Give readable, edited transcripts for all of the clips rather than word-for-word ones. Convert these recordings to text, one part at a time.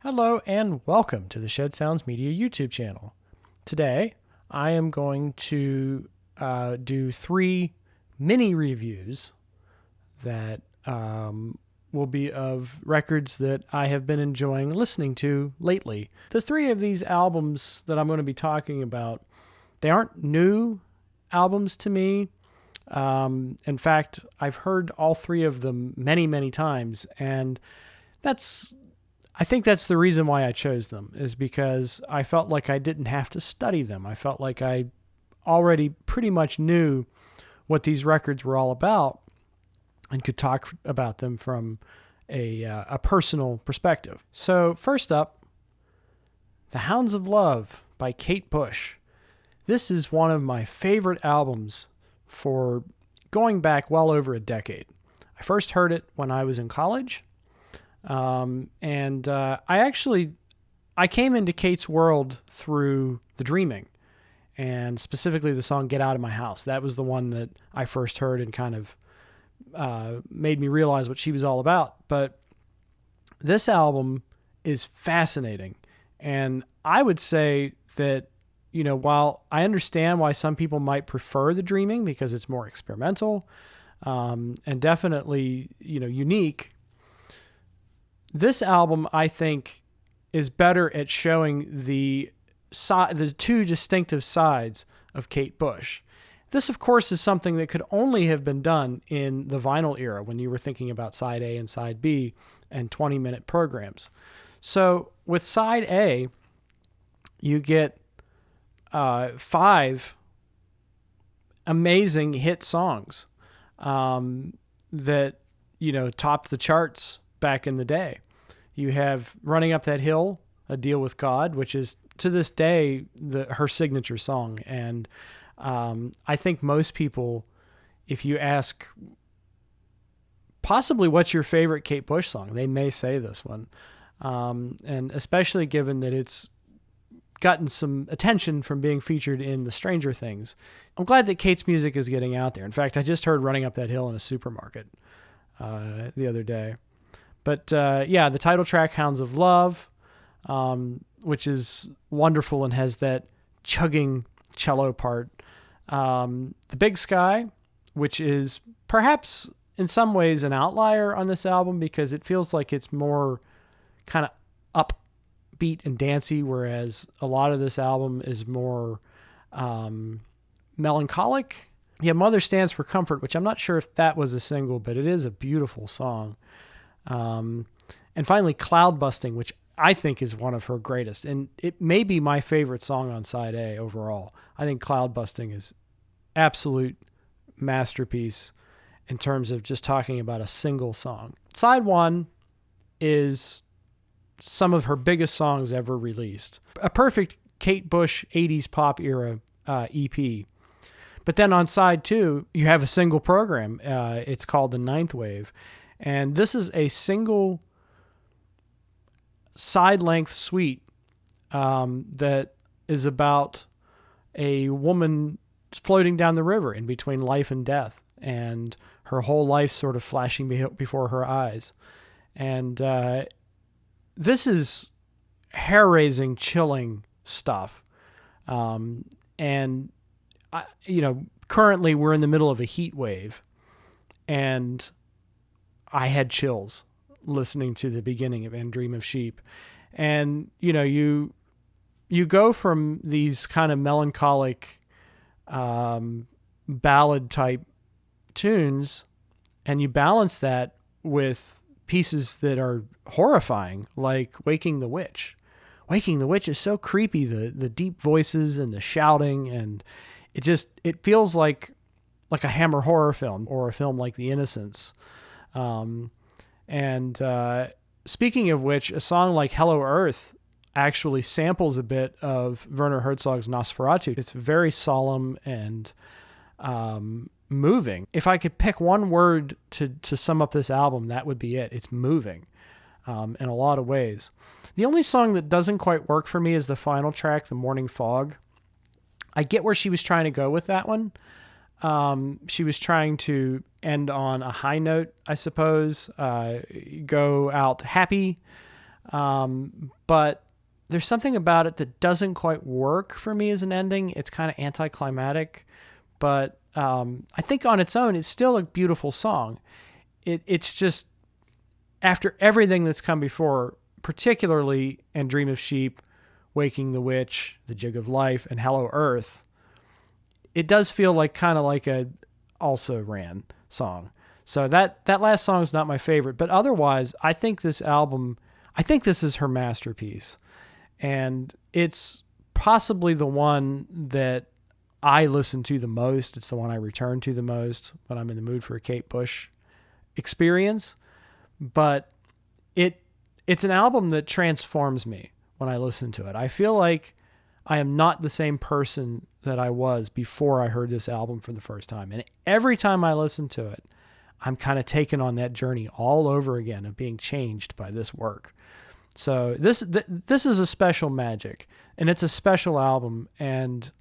Hello and welcome to the Shed Sounds Media YouTube channel. Today, I am going to do 3 mini reviews that will be of records that I have been enjoying listening to lately. The 3 of these albums that I'm going to be talking about, they aren't new albums to me. In fact, I've heard all 3 of them many, many times, and I think that's the reason why I chose them, is because I felt like I didn't have to study them. I felt like I already pretty much knew what these records were all about and could talk about them from a personal perspective. So first up, The Hounds of Love by Kate Bush. This is one of my favorite albums for going back well over a decade. I first heard it when I was in college. I came into Kate's world through The Dreaming, and specifically the song Get Out of My House. That was the one that I first heard and kind of made me realize what she was all about. But this album is fascinating, and I would say that, while I understand why some people might prefer The Dreaming because it's more experimental and definitely, unique, this album, I think, is better at showing the 2 distinctive sides of Kate Bush. This, of course, is something that could only have been done in the vinyl era when you were thinking about side A and side B and 20-minute programs. So with side A, you get 5 amazing hit songs that, topped the charts back in the day. You have Running Up That Hill, A Deal with God, which is to this day her signature song. And I think most people, if you ask possibly what's your favorite Kate Bush song, they may say this one. And especially given that it's gotten some attention from being featured in the Stranger Things. I'm glad that Kate's music is getting out there. In fact, I just heard Running Up That Hill in a supermarket the other day. But the title track, Hounds of Love, which is wonderful and has that chugging cello part. The Big Sky, which is perhaps in some ways an outlier on this album because it feels like it's more kind of upbeat and dancey, whereas a lot of this album is more melancholic. Yeah, Mother Stands for Comfort, which I'm not sure if that was a single, but it is a beautiful song. And finally, Cloud Busting, which I think is one of her greatest. And it may be my favorite song on side A overall. I think Cloud Busting is absolute masterpiece in terms of just talking about a single song. Side 1 is some of her biggest songs ever released. A perfect Kate Bush 80s pop era EP. But then on side 2, you have a single program. It's called The Ninth Wave. And this is a single side-length suite that is about a woman floating down the river in between life and death, and her whole life sort of flashing before her eyes. And this is hair-raising, chilling stuff. Currently we're in the middle of a heat wave, and I had chills listening to the beginning of And Dream of Sheep. And, you go from these kind of melancholic ballad type tunes, and you balance that with pieces that are horrifying, like Waking the Witch. Waking the Witch is so creepy, the deep voices and the shouting, and it feels like a Hammer horror film or a film like The Innocents. Speaking of which, a song like Hello Earth actually samples a bit of Werner Herzog's Nosferatu. It's very solemn and moving. If I could pick one word to sum up this album, that would be it. It's moving in a lot of ways. The only song that doesn't quite work for me is the final track, The Morning Fog. I get where she was trying to go with that one. She was trying to end on a high note, I suppose, go out happy. But there's something about it that doesn't quite work for me as an ending. It's kind of anticlimactic, but I think on its own, it's still a beautiful song. It's just, after everything that's come before, particularly And Dream of Sheep, Waking the Witch, The Jig of Life, and Hello Earth, it does feel like kind of like a also ran song. So that last song is not my favorite, but otherwise, I think this is her masterpiece. And it's possibly the one that I listen to the most. It's the one I return to the most when I'm in the mood for a Kate Bush experience. But it's an album that transforms me when I listen to it. I feel like I am not the same person that I was before I heard this album for the first time. And every time I listen to it, I'm kind of taken on that journey all over again of being changed by this work. So this is a special magic, and it's a special album, and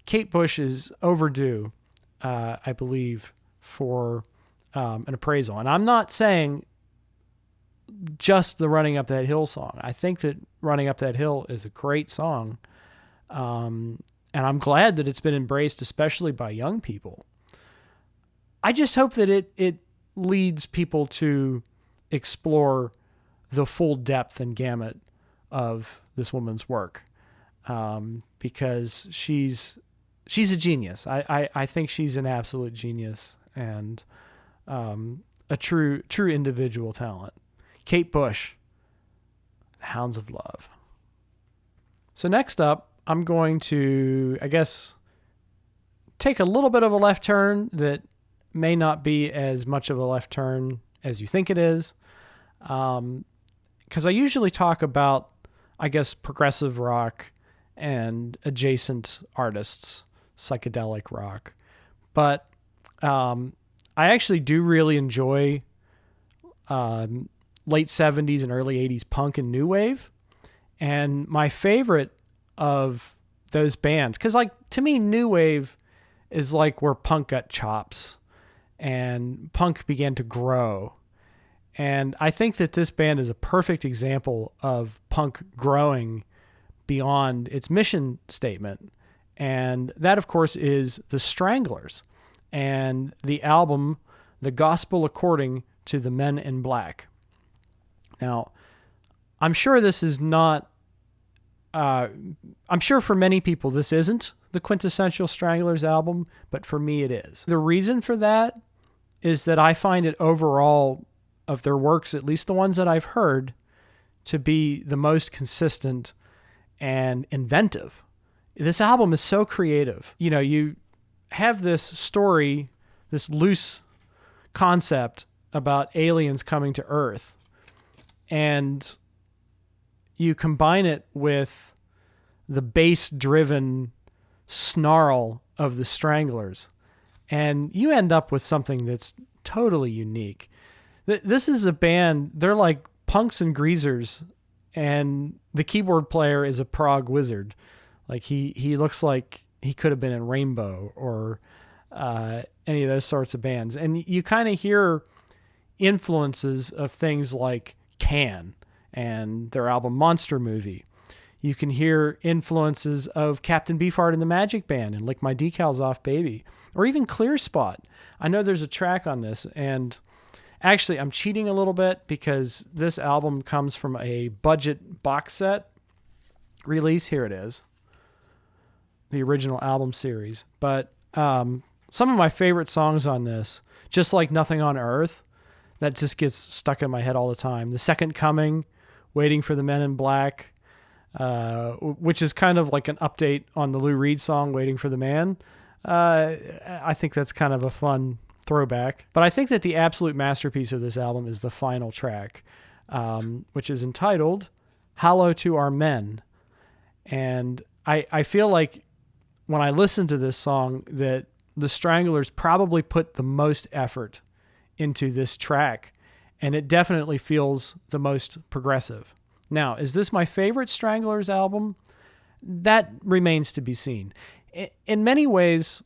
Kate Bush is overdue, I believe, for an appraisal. And I'm not saying just the Running Up That Hill song. I think that Running Up That Hill is a great song, and I'm glad that it's been embraced, especially by young people. I just hope that it leads people to explore the full depth and gamut of this woman's work, because she's a genius. I think she's an absolute genius and a true individual talent. Kate Bush, Hounds of Love. So next up, I'm going to, I guess, take a little bit of a left turn that may not be as much of a left turn as you think it is. Because I usually talk about, I guess, progressive rock and adjacent artists, psychedelic rock. But I actually do really enjoy late 70s and early 80s punk and new wave. And my favorite of those bands, because like to me, new wave is like where punk got chops and punk began to grow. And I think that this band is a perfect example of punk growing beyond its mission statement. And that, of course, is the Stranglers and the album, The Gospel According to the Men in Black. Now, I'm sure this is not, I'm sure for many people this isn't the quintessential Stranglers album, but for me it is. The reason for that is that I find it overall, of their works, at least the ones that I've heard, to be the most consistent and inventive. This album is so creative. You know, you have this story, this loose concept about aliens coming to Earth, and you combine it with the bass-driven snarl of the Stranglers, and you end up with something that's totally unique. This is a band, they're like punks and greasers, and the keyboard player is a prog wizard. Like he looks like he could have been in Rainbow or any of those sorts of bands. And you kind of hear influences of things like Can and their album Monster Movie. You can hear influences of Captain Beefheart and the Magic Band and Lick My Decals Off Baby, or even Clear Spot. I know there's a track on this, and actually, I'm cheating a little bit because this album comes from a budget box set release. Here it is, the original album series. But some of my favorite songs on this, just like Nothing on Earth, that just gets stuck in my head all the time. The Second Coming, Waiting for the Men in Black, which is kind of like an update on the Lou Reed song, Waiting for the Man. I think that's kind of a fun throwback. But I think that the absolute masterpiece of this album is the final track, which is entitled Hallo to Our Men. And I feel like when I listen to this song that the Stranglers probably put the most effort into this track, and it definitely feels the most progressive. Now, is this my favorite Stranglers album? That remains to be seen. In many ways,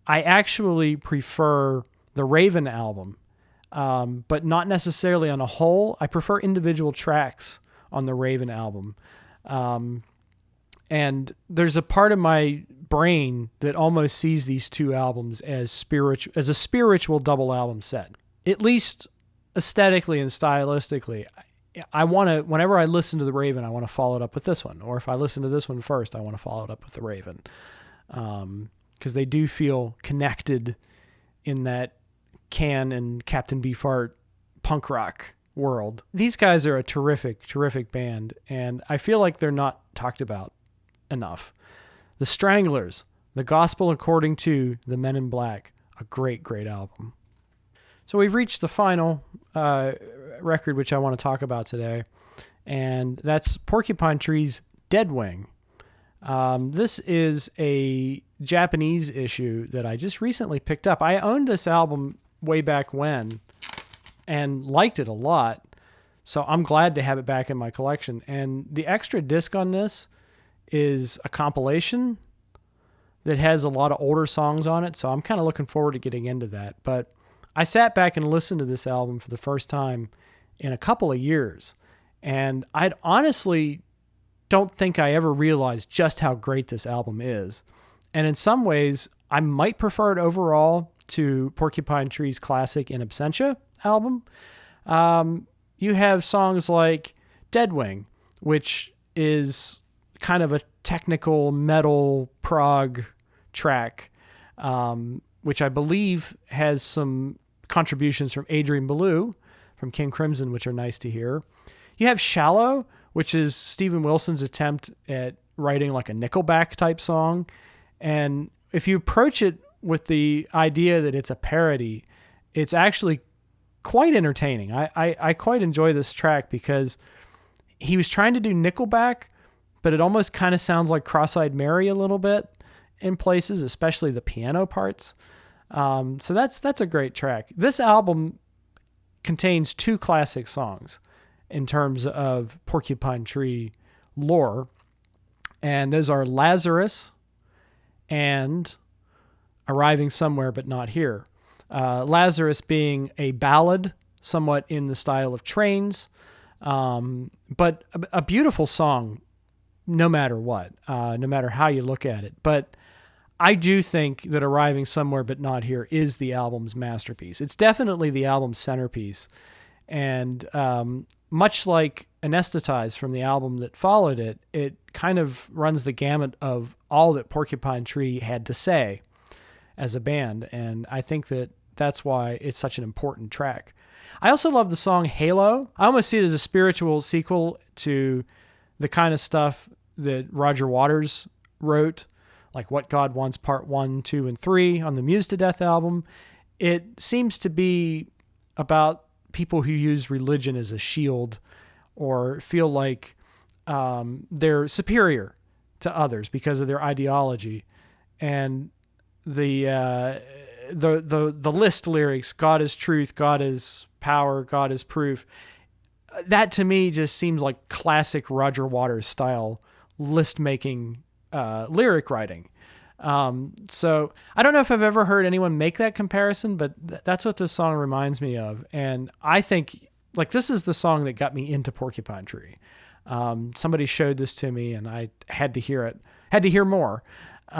I actually prefer the Raven album, but not necessarily on a whole. I prefer individual tracks on the Raven album. And there's a part of my brain that almost sees these two albums as a spiritual double album set, at least aesthetically and stylistically. I want to, whenever I listen to the Raven, I want to follow it up with this one. Or if I listen to this one first, I want to follow it up with the Raven. Because they do feel connected in that Can and Captain Beefheart punk rock world. These guys are a terrific, terrific band, and I feel like they're not talked about enough. The Stranglers, The Gospel According to the Meninblack, a great, great album. So we've reached the final record which I want to talk about today, and that's Porcupine Tree's Deadwing. This is a Japanese issue that I just recently picked up. I owned this album way back when and liked it a lot, so I'm glad to have it back in my collection. And the extra disc on this is a compilation that has a lot of older songs on it, so I'm kind of looking forward to getting into that. But I sat back and listened to this album for the first time in a couple of years, and I'd honestly don't think I ever realized just how great this album is. And in some ways, I might prefer it overall to Porcupine Tree's classic In Absentia album. You have songs like Deadwing, which is kind of a technical metal prog track, which I believe has some contributions from Adrian Belew from King Crimson, which are nice to hear. You have Shallow, which is Steven Wilson's attempt at writing like a Nickelback type song. And if you approach it with the idea that it's a parody, it's actually quite entertaining. I quite enjoy this track because he was trying to do Nickelback, but it almost kind of sounds like Cross-Eyed Mary a little bit in places, especially the piano parts. So that's a great track. This album contains two classic songs in terms of Porcupine Tree lore, and those are Lazarus and Arriving Somewhere But Not Here. Lazarus being a ballad, somewhat in the style of Trains, but a beautiful song no matter what, no matter how you look at it. But I do think that Arriving Somewhere But Not Here is the album's masterpiece. It's definitely the album's centerpiece. And much like Anesthetize from the album that followed it, it kind of runs the gamut of all that Porcupine Tree had to say as a band. And I think that that's why it's such an important track. I also love the song Halo. I almost see it as a spiritual sequel to the kind of stuff that Roger Waters wrote, like What God Wants Part 1, 2, and 3 on the Muse to Death album. It seems to be about people who use religion as a shield or feel like they're superior to others because of their ideology. And the list lyrics, God is truth, God is power, God is proof, that to me just seems like classic Roger Waters style list making lyric writing. So I don't know if I've ever heard anyone make that comparison, but that's what this song reminds me of. And I think like this is the song that got me into Porcupine Tree. Somebody showed this to me and I had to hear it, had to hear more. So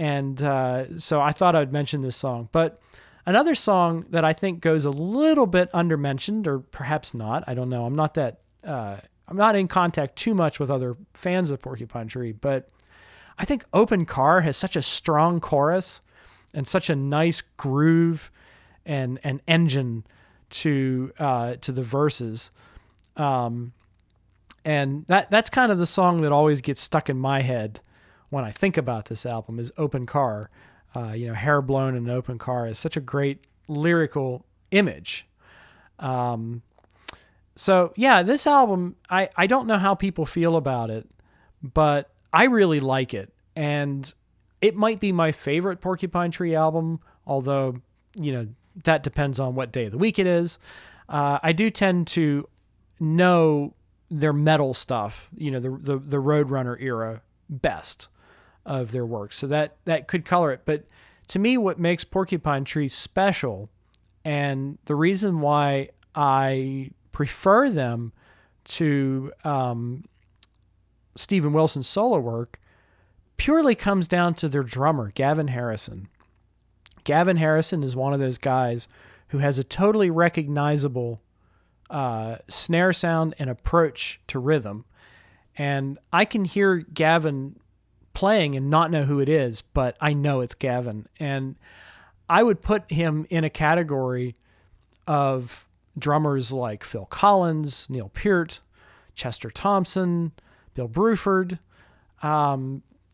I thought I'd mention this song, but another song that I think goes a little bit undermentioned, or perhaps not, I don't know. I'm not in contact too much with other fans of Porcupine Tree, but I think Open Car has such a strong chorus and such a nice groove and engine to the verses. And that's kind of the song that always gets stuck in my head when I think about this album is Open Car. Hair blown in an open car is such a great lyrical image. So yeah, this album, I don't know how people feel about it, but I really like it. And it might be my favorite Porcupine Tree album, although, that depends on what day of the week it is. I do tend to know their metal stuff, the Roadrunner era best of their work. So that could color it. But to me, what makes Porcupine Tree special, and the reason why I prefer them to Steven Wilson's solo work purely comes down to their drummer, Gavin Harrison. Gavin Harrison is one of those guys who has a totally recognizable snare sound and approach to rhythm. And I can hear Gavin playing and not know who it is, but I know it's Gavin. And I would put him in a category of drummers like Phil Collins, Neil Peart, Chester Thompson, Bill Bruford,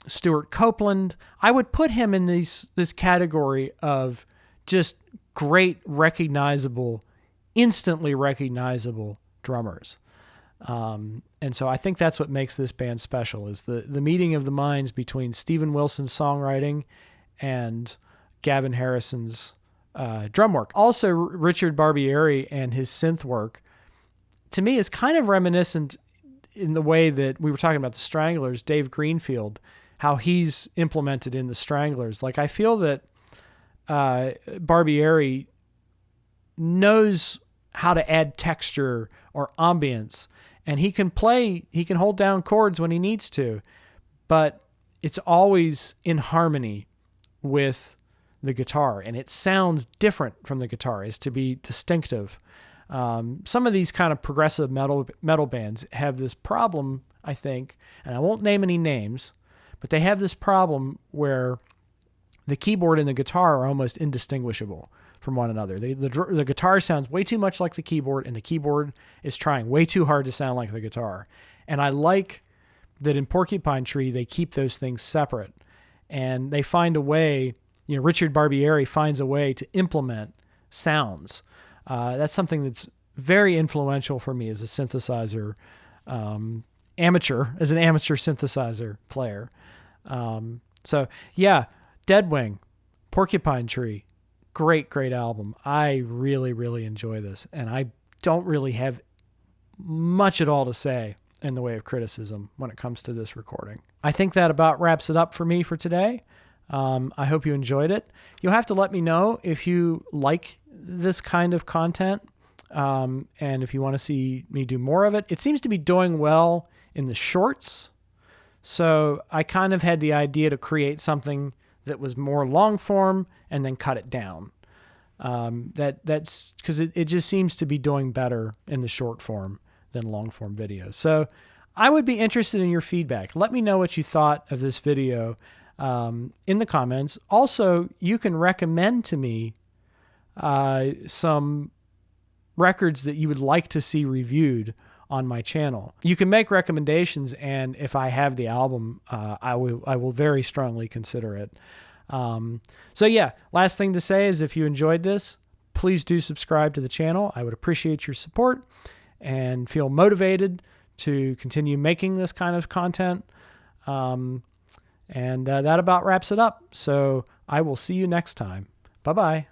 Stuart Copeland. I would put him in this category of just great, recognizable, instantly recognizable drummers. And so I think that's what makes this band special, is the meeting of the minds between Steven Wilson's songwriting and Gavin Harrison's drum work. Also, Richard Barbieri and his synth work, to me, is kind of reminiscent in the way that we were talking about the Stranglers, Dave Greenfield, how he's implemented in the Stranglers. Like, I feel that Barbieri knows how to add texture or ambience, and he can hold down chords when he needs to, but it's always in harmony with the guitar, and it sounds different from the guitar, is to be distinctive. Some of these kind of progressive metal bands have this problem, I think, and I won't name any names, but they have this problem where the keyboard and the guitar are almost indistinguishable from one another. The guitar sounds way too much like the keyboard, and the keyboard is trying way too hard to sound like the guitar. And I like that in Porcupine Tree, they keep those things separate, and they find a way, Richard Barbieri finds a way to implement sounds. That's something that's very influential for me as a synthesizer amateur synthesizer player. So yeah, Deadwing, Porcupine Tree, great album. I really, really enjoy this, and I don't really have much at all to say in the way of criticism when it comes to this recording. I think that about wraps it up for me for today. I hope you enjoyed it. You'll have to let me know if you like this kind of content, and if you want to see me do more of it. It seems to be doing well in the shorts, so I kind of had the idea to create something that was more long form and then cut it down. That's because it just seems to be doing better in the short form than long form videos. So I would be interested in your feedback. Let me know what you thought of this video in the comments. Also, you can recommend to me some records that you would like to see reviewed on my channel. You can make recommendations, and if I have the album, I will very strongly consider it. So yeah, last thing to say is if you enjoyed this, please do subscribe to the channel. I would appreciate your support and feel motivated to continue making this kind of content. And that about wraps it up. So I will see you next time. Bye-bye.